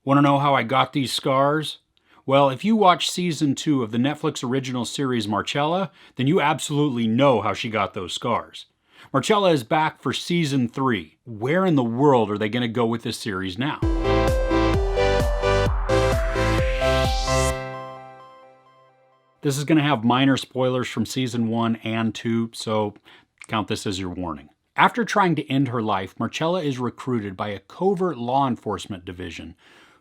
Want to know how I got these scars? Well, if you watch season 2 of the Netflix original series Marcella, then you absolutely know how she got those scars. Marcella is back for season 3. Where in the world are they going to go with this series now? This is going to have minor spoilers from season 1 and 2, so count this as your warning. After trying to end her life, Marcella is recruited by a covert law enforcement division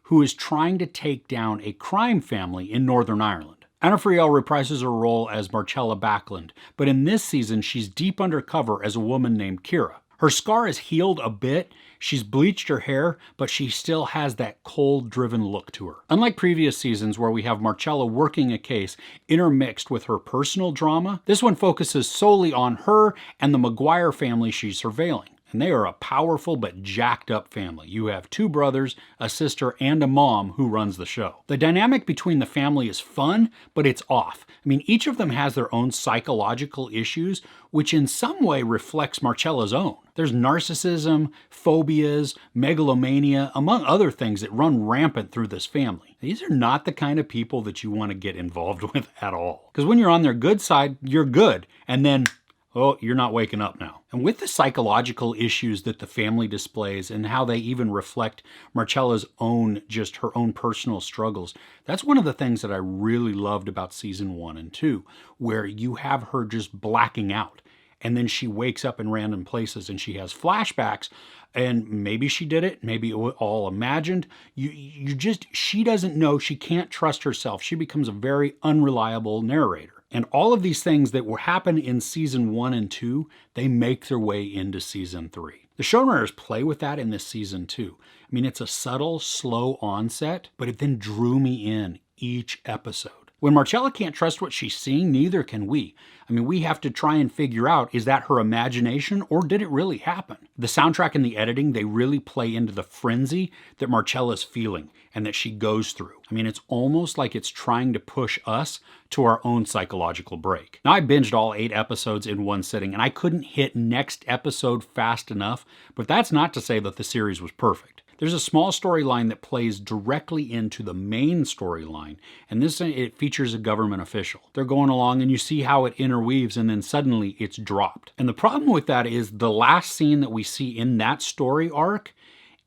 who is trying to take down a crime family in Northern Ireland. Friel reprises her role as Marcella Backland, but in this season she's deep undercover as a woman named Kira. Her scar is healed a bit, she's bleached her hair, but she still has that cold-driven look to her. Unlike previous seasons where we have Marcella working a case intermixed with her personal drama, this one focuses solely on her and the Maguire family she's surveilling. And they are a powerful but jacked up family. You have 2 brothers, a sister, and a mom who runs the show. The dynamic between the family is fun, but it's off. I mean, each of them has their own psychological issues, which in some way reflects Marcella's own. There's narcissism, phobias, megalomania, among other things that run rampant through this family. These are not the kind of people that you want to get involved with at all. Because when you're on their good side, you're good. And then oh, you're not waking up now. And with the psychological issues that the family displays and how they even reflect Marcella's own, just her own personal struggles, that's one of the things that I really loved about season 1 and 2, where you have her just blacking out. And then she wakes up in random places and she has flashbacks, and maybe she did it, maybe it was all imagined. She doesn't know, she can't trust herself. She becomes a very unreliable narrator. And all of these things that will happen in season 1 and 2, they make their way into season 3. The showrunners play with that in this season too. I mean, it's a subtle, slow onset, but it then drew me in each episode. When Marcella can't trust what she's seeing, neither can we. I mean, we have to try and figure out, is that her imagination or did it really happen? The soundtrack and the editing, they really play into the frenzy that Marcella's feeling and that she goes through. I mean, it's almost like it's trying to push us to our own psychological break. Now, I binged all 8 episodes in one sitting, and I couldn't hit next episode fast enough, but that's not to say that the series was perfect. There's a small storyline that plays directly into the main storyline, and it features a government official. They're going along and you see how it interweaves, and then suddenly it's dropped. And the problem with that is the last scene that we see in that story arc,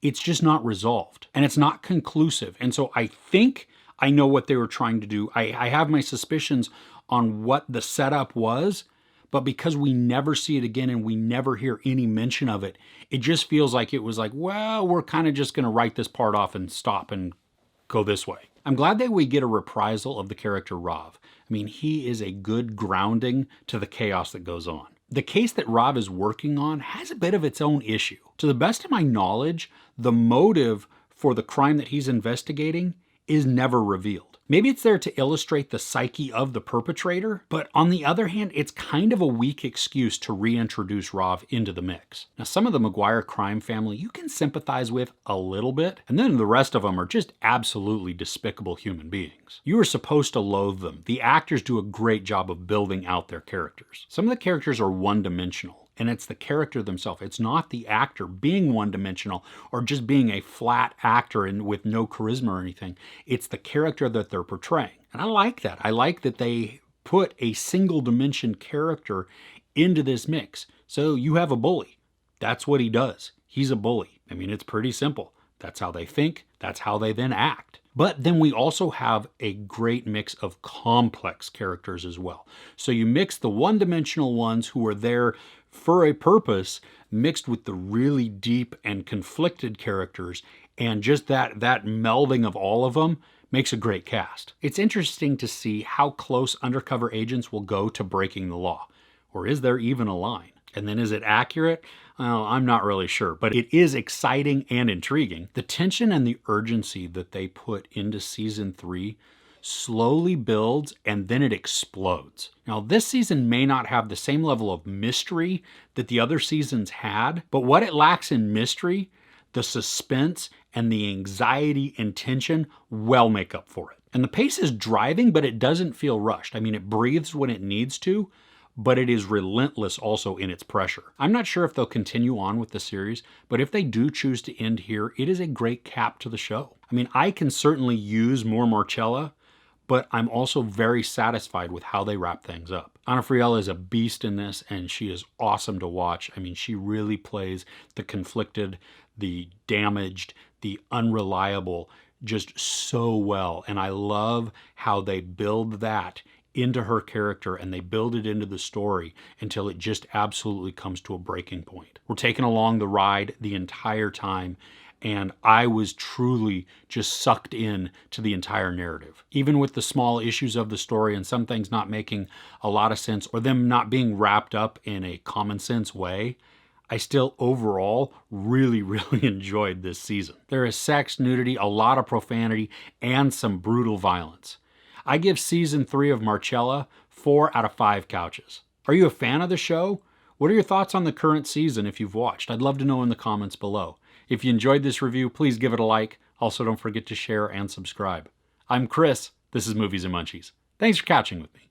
it's just not resolved and it's not conclusive. And so I think I know what they were trying to do. I have my suspicions on what the setup was, but because we never see it again and we never hear any mention of it, it just feels like it was like, well, we're kind of just going to write this part off and stop and go this way. I'm glad that we get a reprisal of the character Rav. I mean, he is a good grounding to the chaos that goes on. The case that Rav is working on has a bit of its own issue. To the best of my knowledge, the motive for the crime that he's investigating is never revealed. Maybe it's there to illustrate the psyche of the perpetrator, but on the other hand, it's kind of a weak excuse to reintroduce Rav into the mix. Now, some of the Maguire crime family you can sympathize with a little bit, and then the rest of them are just absolutely despicable human beings. You are supposed to loathe them. The actors do a great job of building out their characters. Some of the characters are one-dimensional. And it's the character themselves. It's not the actor being one-dimensional or just being a flat actor and with no charisma or anything. It's the character that they're portraying. And I like that. I like that they put a single-dimension character into this mix. So you have a bully. That's what he does. He's a bully. I mean, it's pretty simple. That's how they think. That's how they then act. But then we also have a great mix of complex characters as well. So you mix the one-dimensional ones who are there for a purpose, mixed with the really deep and conflicted characters, and just that melding of all of them makes a great cast. It's interesting to see how close undercover agents will go to breaking the law. Or is there even a line? And then is it accurate? Well, I'm not really sure, but it is exciting and intriguing. The tension and the urgency that they put into season 3 slowly builds and then it explodes. Now, this season may not have the same level of mystery that the other seasons had, but what it lacks in mystery, the suspense and the anxiety and tension well make up for it. And the pace is driving, but it doesn't feel rushed. I mean, it breathes when it needs to, but it is relentless also in its pressure. I'm not sure if they'll continue on with the series, but if they do choose to end here, it is a great cap to the show. I mean, I can certainly use more Marcella, but I'm also very satisfied with how they wrap things up. Anna Friel is a beast in this, and she is awesome to watch. I mean, she really plays the conflicted, the damaged, the unreliable just so well. And I love how they build that into her character and they build it into the story until it just absolutely comes to a breaking point. We're taken along the ride the entire time, and I was truly just sucked in to the entire narrative. Even with the small issues of the story and some things not making a lot of sense or them not being wrapped up in a common sense way, I still overall really enjoyed this season. There is sex, nudity, a lot of profanity, and some brutal violence. I give season 3 of Marcella 4 out of 5 couches. Are you a fan of the show? What are your thoughts on the current season if you've watched? I'd love to know in the comments below. If you enjoyed this review, please give it a like. Also, don't forget to share and subscribe. I'm Chris. This is Movies and Munchies. Thanks for couching with me.